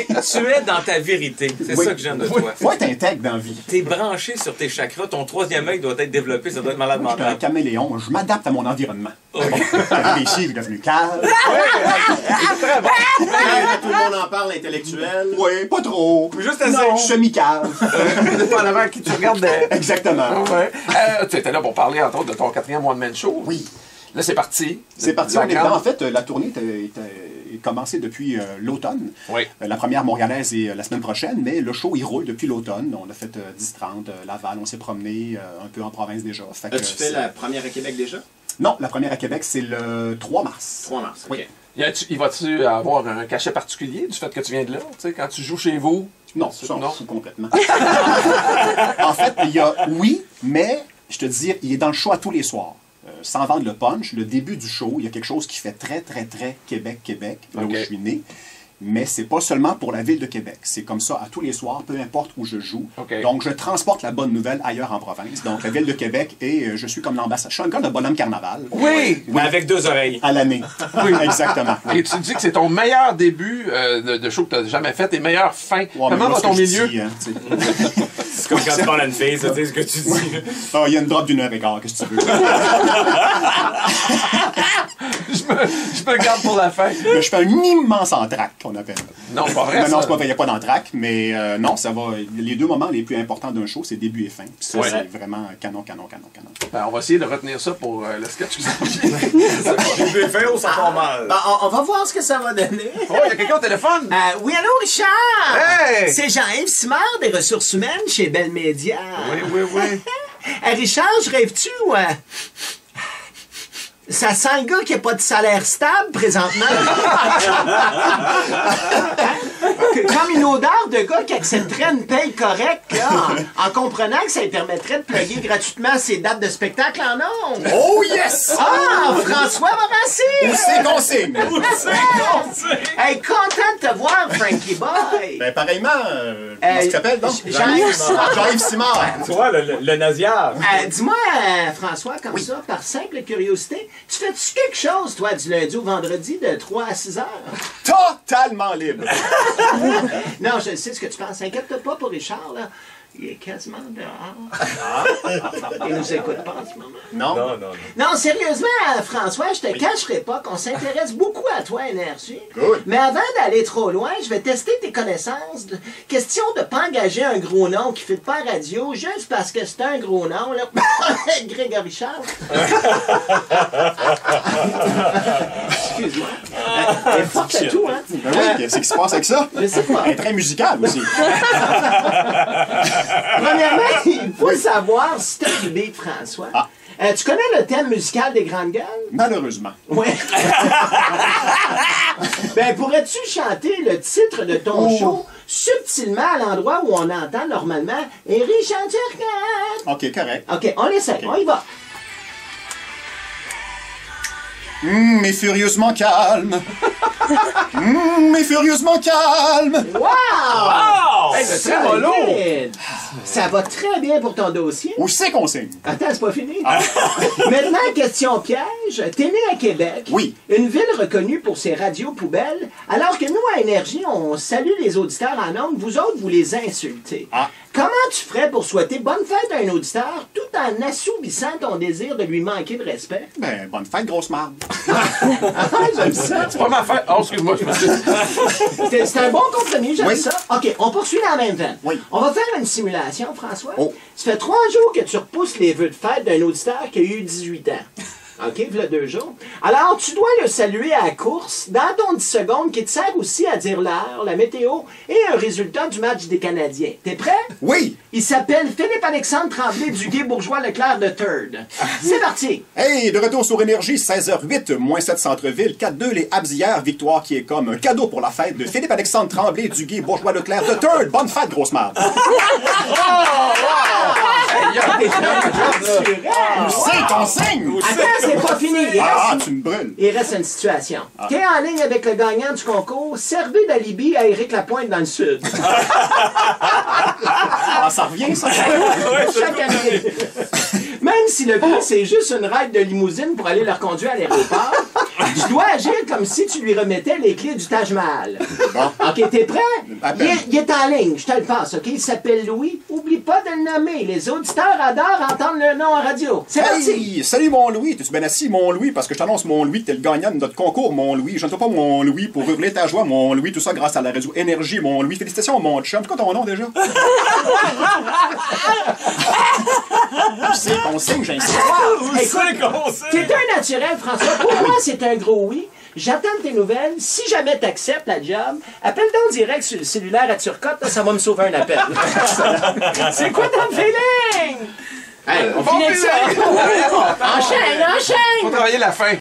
Tu es dans ta vérité. C'est ça que j'aime de toi. Faut être intègre dans la vie. T'es branché sur tes chakras. Ton troisième œil doit être développé. Ça doit être malade Je suis un mental. caméléon. Je m'adapte à mon environnement. Arrivé ici, il est devenu calme. Très bon. Tout le monde en parle, intellectuel. Oui, pas trop. Juste assez. Non, semi-calme. Dépendamment à qui tu regardes. Exactement. Ouais. Tu étais là pour parler, entre autres, de ton 4e one-man show. Oui. Là, c'est parti. C'est parti. En fait, la tournée était commencée depuis l'automne. Oui. La première montréalaise est la semaine prochaine, mais le show, il roule depuis l'automne. On a fait 10-30, Laval, on s'est promené un peu en province déjà. As-tu fait la première à Québec déjà? Non, la première à Québec, c'est le 3 mars. 3 mars, Oui. OK. Il va-tu avoir un cachet particulier du fait que tu viens de là? Tu sais, quand tu joues chez vous? Non, ça, on non. fout complètement. En fait, il y a, oui, mais, je te dis, il est dans le show à tous les soirs. Sans vendre le punch, le début du show, il y a quelque chose qui fait très, très, très Québec, là où je suis né. Mais c'est pas seulement pour la ville de Québec. C'est comme ça à tous les soirs, peu importe où je joue. Okay. Donc, je transporte la bonne nouvelle ailleurs en province. Donc, la ville de Québec, et je suis comme l'ambassadeur. Je suis un gars de bonhomme carnaval. Oui! Mais avec 2 oreilles. À l'année. Oui, exactement. Et tu dis que c'est ton meilleur début de show que tu as jamais fait et meilleure fin. Ouais, Comment va ton milieu? C'est comme quand tu parles à une fille, ça, tu sais ce que tu dis. Ah, il y a une drop d'1h15, qu'est-ce que tu veux? Je me garde pour la fin. Mais je fais un immense entracte, qu'on appelle. Non, c'est pas vrai. Non, c'est pas vrai, il n'y a pas d'entracte, mais non, ça va. Les 2 moments les plus importants d'un show, c'est début et fin. Puis ça, Ouais. c'est vraiment canon. Ben, on va essayer de retenir ça pour le sketch qui s'en vient. Début et fin, on s'en fait mal. Ben, on va voir ce que ça va donner. Oh, il y a quelqu'un au téléphone? Oui, allô, Richard? Hey! C'est Jean-Yves Simard des Ressources humaines chez Bell Media. Oui. Richard, je rêve-tu ou... Ça sent le gars qui n'a pas de salaire stable présentement. Comme une odeur de gars qui accepterait une paye correcte, là, en comprenant que ça lui permettrait de plugger gratuitement ses dates de spectacle en ondes. Oh yes! Ah, François Morancy! Où c'est qu'on signe? Hey, content de te voir, Frankie Boy! Ben, pareillement, comment tu t'appelles, donc? Jean-Yves Simard. Jean-Yves Simard. Tu vois, le naziard. Dis-moi, François, comme ça, par simple curiosité, tu fais-tu quelque chose, toi, du lundi au vendredi, de 3 à 6 heures? Totalement libre. Non, je sais ce que tu penses. Inquiète-toi pas pour Richard, là. Il est quasiment dehors. Il nous écoute pas en ce moment. Non? Non, sérieusement, François, je te cacherai pas qu'on s'intéresse beaucoup à toi, NRJ. Good. Mais avant d'aller trop loin, je vais tester tes connaissances. Question de pas engager un gros nom qui fait pas radio, juste parce que c'est un gros nom, là. Grégory Charles. Excuse-moi. Elle est forte à tout, hein? Ben oui, qu'est-ce qui se passe avec ça? Je sais pas. Elle est très musicale aussi. Premièrement, il faut savoir si t'as du beat, François. Ah. Tu connais le thème musical des Grandes Gueules? Malheureusement. Oui. Ben, pourrais-tu chanter le titre de ton show subtilement à l'endroit où on entend normalement Richard Turcotte? OK, correct. OK, on essaie, on y va. Mais furieusement calme. Mais furieusement calme. Wow! Hey, c'est très mollo! Solide. Ça va très bien pour ton dossier. Où c'est qu'on signe? Attends, c'est pas fini. Maintenant, question piège. T'es né à Québec. Oui. Une ville reconnue pour ses radios poubelles. Alors que nous, à Énergie, on salue les auditeurs en ondes. Vous autres, vous les insultez. Ah. Comment tu ferais pour souhaiter bonne fête à un auditeur tout en assouvissant ton désir de lui manquer de respect? Ben, bonne fête, grosse marde. J'aime ça. C'est pas ma fête. Oh, excuse-moi, je me suis... C'est un bon compromis, j'aime Oui. ça. OK, on poursuit dans la même veine. Oui. On va faire une simulation, François. Oh. Ça fait 3 jours que tu repousses les vœux de fête d'un auditeur qui a eu 18 ans. OK, voilà 2 jours. Alors, tu dois le saluer à la course dans ton 10 secondes qui te sert aussi à dire l'heure, la météo et un résultat du match des Canadiens. T'es prêt? Oui. Il s'appelle Philippe-Alexandre Tremblay du Gué Bourgeois Leclerc de Third. C'est parti! Hey, de retour sur Énergie, 16h08, moins 7 centre-ville, 4-2 les Habs hier, victoire qui est comme un cadeau pour la fête de Philippe-Alexandre Tremblay du Gué Bourgeois Leclerc de Third. Bonne fête, grosse marde. Où c'est qu'on signe? Attends, c'est pas fini. Ah, tu me brûles. Il reste une situation. T'es en ligne avec le gagnant du concours, servez d'alibi à Éric Lapointe dans le Sud. Ah, ça revient, ça? Chaque année. Même si le prix, c'est juste une ride de limousine pour aller leur conduire à l'aéroport, Tu dois agir comme si tu lui remettais les clés du Taj Mahal. Bon. OK, t'es prêt? À peine. Il est en ligne, je te le passe, OK? Il s'appelle Louis. Oublie pas de le nommer. Les auditeurs adorent entendre le nom en radio. C'est parti! Hey, salut mon Louis, t'es-tu bien assis mon Louis, parce que je t'annonce mon Louis, t'es le gagnant de notre concours mon Louis. Je ne sais pas mon Louis pour hurler ta joie mon Louis, tout ça grâce à la radio Énergie mon Louis. Félicitations mon chum, c'est quoi ton nom déjà? On signe, j'insiste. T'es un naturel, François. Pour moi, c'est un gros oui. J'attends tes nouvelles. Si jamais t'acceptes la job, appelle donc direct sur le cellulaire à Turcotte, là, ça va me sauver un appel. C'est quoi ton feeling? Hey, on finit avec ça. Enchaîne, Faut enchaîne! travailler la fin.